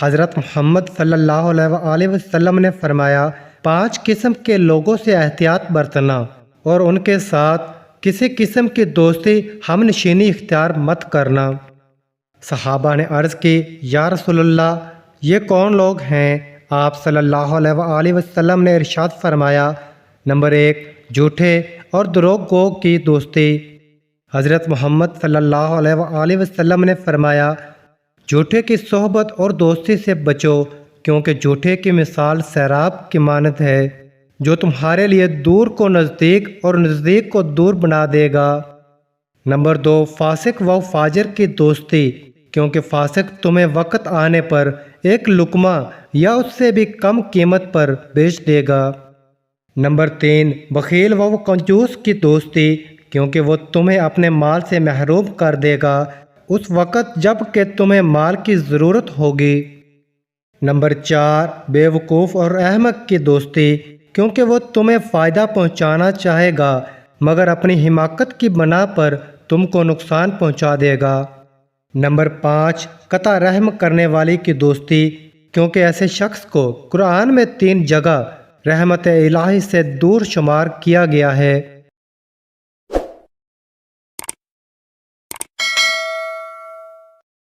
حضرت محمد صلی اللہ علیہ وآلہ وسلم نے فرمایا 5 قسم کے لوگوں سے احتیاط برتنا اور ان کے ساتھ کسی قسم کی دوستی ہم نشینی اختیار مت کرنا۔ صحابہ نے عرض کی یا رسول اللہ یہ کون لوگ ہیں؟ آپ صلی اللہ علیہ وآلہ وسلم نے ارشاد فرمایا نمبر 1 جھوٹے اور دروغ گو کی دوستی۔ حضرت محمد صلی اللہ علیہ وآلہ وسلم نے فرمایا جھوٹے کی صحبت اور دوستی سے بچو، کیونکہ جھوٹے کی مثال سیراب کی مانند ہے جو تمہارے لیے دور کو نزدیک اور نزدیک کو دور بنا دے گا۔ نمبر 2 فاسق و فاجر کی دوستی، کیونکہ فاسق تمہیں وقت آنے پر ایک لقمہ یا اس سے بھی کم قیمت پر بیچ دے گا۔ نمبر 3 بخیل و کنجوس کی دوستی، کیونکہ وہ تمہیں اپنے مال سے محروم کر دے گا اس وقت جب کہ تمہیں مال کی ضرورت ہوگی۔ نمبر 4 بے وقوف اور احمق کی دوستی، کیونکہ وہ تمہیں فائدہ پہنچانا چاہے گا مگر اپنی حماقت کی بنا پر تم کو نقصان پہنچا دے گا۔ نمبر 5 قطع رحم کرنے والی کی دوستی، کیونکہ ایسے شخص کو قرآن میں 3 جگہ رحمت الہی سے دور شمار کیا گیا ہے۔